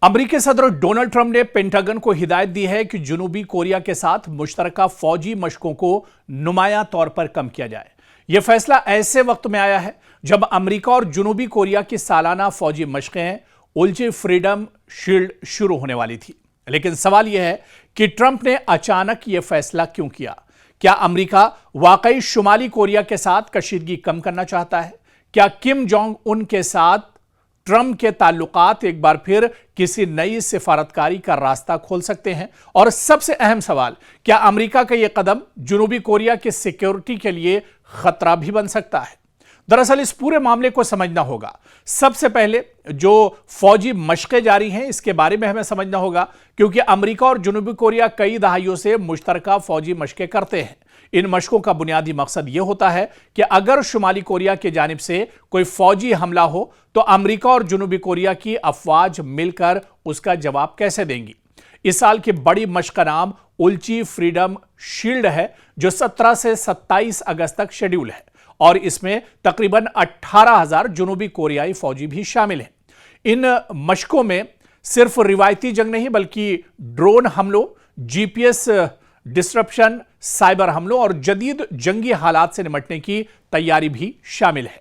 अमरीकी सदर Donald Trump ने पेंटागन को हिदायत दी है कि जनूबी कोरिया के साथ मुश्तरका फौजी मशकों को नुमायां तौर पर कम किया जाए। यह फैसला ऐसे वक्त में आया है जब अमरीका और जनूबी कोरिया की सालाना फौजी मशकें उल्ची फ्रीडम शील्ड शुरू होने वाली थी। लेकिन सवाल यह है कि ट्रंप ने अचानक यह फैसला क्यों किया? क्या अमरीका वाकई शुमाली कोरिया के साथ कशीदगी कम करना चाहता है? क्या किम जोंग उन के साथ ट्रंप के ताल्लुकात एक बार फिर किसी नई सिफारतकारी का रास्ता खोल सकते हैं? और सबसे अहम सवाल, क्या अमेरिका का यह कदम जनूबी कोरिया की सिक्योरिटी के लिए खतरा भी बन सकता है? दरअसल इस पूरे मामले को समझना होगा। सबसे पहले जो फौजी मशकें जारी हैं इसके बारे में हमें समझना होगा, क्योंकि अमेरिका और जनूबी कोरिया कई दहाइयों से मुश्तरका फौजी मशकें करते हैं। इन मशकों का बुनियादी मकसद यह होता है कि अगर शुमाली कोरिया की जानिब से कोई फौजी हमला हो तो अमेरिका और जनूबी कोरिया की अफवाज मिलकर उसका जवाब कैसे देंगी। इस साल की बड़ी मशक का नाम उल्ची फ्रीडम शील्ड है, जो 17 से 27 अगस्त तक शेड्यूल है और इसमें तकरीबन 18,000 जनूबी कोरियाई फौजी भी शामिल हैं। इन मशकों में सिर्फ रिवायती जंग नहीं बल्कि ड्रोन हमलों, जीपीएस डिस्ट्रप्शन, साइबर हमलों और जदीद जंगी हालात से निपटने की तैयारी भी शामिल है।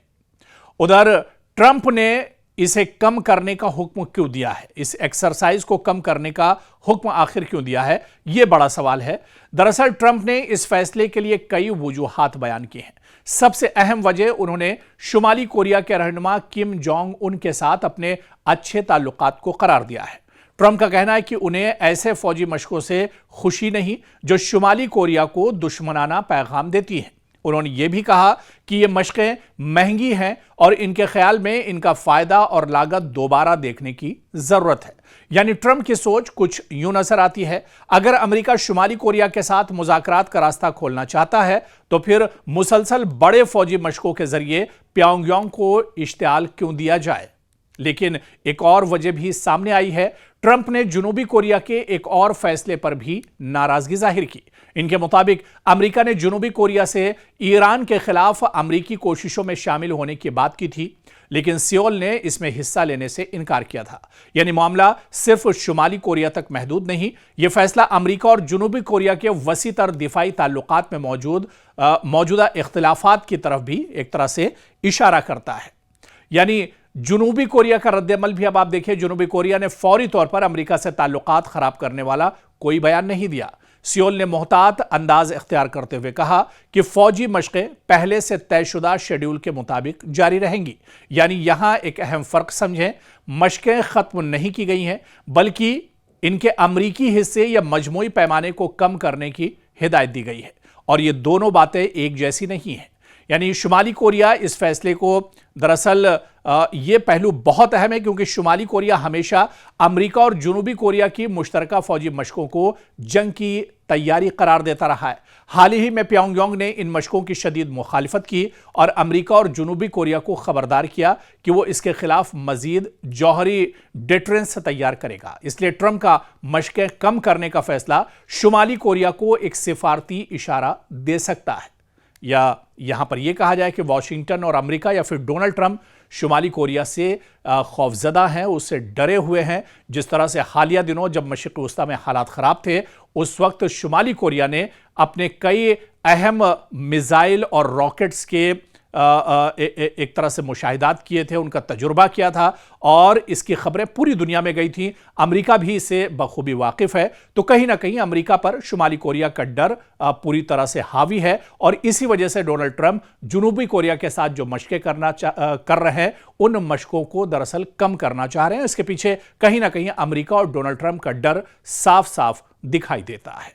उधर ट्रंप ने इसे कम करने का हुक्म क्यों दिया है? इस एक्सरसाइज को कम करने का हुक्म आखिर क्यों दिया है? यह बड़ा सवाल है। दरअसल ट्रंप ने इस फैसले के लिए कई वजूहात बयान की हैं। सबसे अहम वजह, उन्होंने शुमाली कोरिया के रहनुमा किम जोंग उन के साथ अपने अच्छे ताल्लुकात को करार दिया है। ट्रंप का कहना है कि उन्हें ऐसे फौजी मशकों से खुशी नहीं जो शुमाली कोरिया को दुश्मनाना पैगाम देती हैं। उन्होंने यह भी कहा कि ये मशकें महंगी हैं और इनके ख्याल में इनका फायदा और लागत दोबारा देखने की जरूरत है। यानी ट्रंप की सोच कुछ यूं नजर आती है, अगर अमेरिका शुमाली कोरिया के साथ मुज़ाकरात का रास्ता खोलना चाहता है तो फिर मुसलसल बड़े फौजी मशकों के जरिए प्योंगयांग को इश्तियाल क्यों दिया जाए। लेकिन एक और वजह भी सामने आई है। ट्रंप ने जनूबी कोरिया के एक और फैसले पर भी नाराजगी जाहिर की। इनके मुताबिक अमेरिका ने जनूबी कोरिया से ईरान के खिलाफ अमेरिकी कोशिशों में शामिल होने की बात की थी, लेकिन सियोल ने इसमें हिस्सा लेने से इनकार किया था। यानी मामला सिर्फ शुमाली कोरिया तक महदूद नहीं, यह फैसला अमेरिका और जनूबी कोरिया के वसीतर दिफाई ताल्लुकात में मौजूदा इख्तिलाफात की तरफ भी एक तरह से इशारा करता है। यानी जनूबी कोरिया का रद्दअमल भी अब आप देखिए, जनूबी कोरिया ने फौरी तौर पर अमेरिका से ताल्लुकात खराब करने वाला कोई बयान नहीं दिया। सियोल ने मोहतात अंदाज इख्तियार करते हुए कहा कि फौजी मशकें पहले से तयशुदा शेड्यूल के मुताबिक जारी रहेंगी। यानी यहां एक अहम फर्क समझें, मशकें खत्म नहीं की गई हैं बल्कि इनके अमरीकी हिस्से या मजमूई पैमाने को कम करने की हिदायत दी गई है। और ये दोनों बातें एक जैसी नहीं हैं। यानी शुमाली कोरिया इस फैसले को, दरअसल ये पहलू बहुत अहम है क्योंकि शुमाली कोरिया हमेशा अमेरिका और जनूबी कोरिया की मुश्तरका फौजी मशकों को जंग की तैयारी करार देता रहा है। हाल ही में प्योंगयांग ने इन मशकों की शदीद मुखालिफत की और अमेरिका और जनूबी कोरिया को खबरदार किया कि वो इसके खिलाफ मजीद जौहरी डिटरेंस तैयार करेगा। इसलिए ट्रंप का मशकें कम करने का फैसला शुमाली कोरिया को एक सिफारती इशारा दे सकता है। या यहां पर यह कहा जाए कि वॉशिंगटन और अमेरिका या फिर डोनाल्ड ट्रंप शुमाली कोरिया से खौफजदा हैं, उससे डरे हुए हैं। जिस तरह से हालिया दिनों जब मशरिक़ वस्ता में हालात खराब थे, उस वक्त शुमाली कोरिया ने अपने कई अहम मिसाइल और रॉकेट्स के एक तरह से मुशाहिदात किए थे, उनका तजुर्बा किया था और इसकी खबरें पूरी दुनिया में गई थी। अमेरिका भी इससे बखूबी वाकिफ है। तो कहीं ना कहीं अमेरिका पर शुमाली कोरिया का डर पूरी तरह से हावी है और इसी वजह से डोनाल्ड ट्रंप जनूबी कोरिया के साथ जो मशकें कर रहे हैं उन मशकों को दरअसल कम करना चाह रहे हैं। इसके पीछे कहीं ना कहीं अमेरिका और डोनाल्ड ट्रंप का डर साफ साफ दिखाई देता है।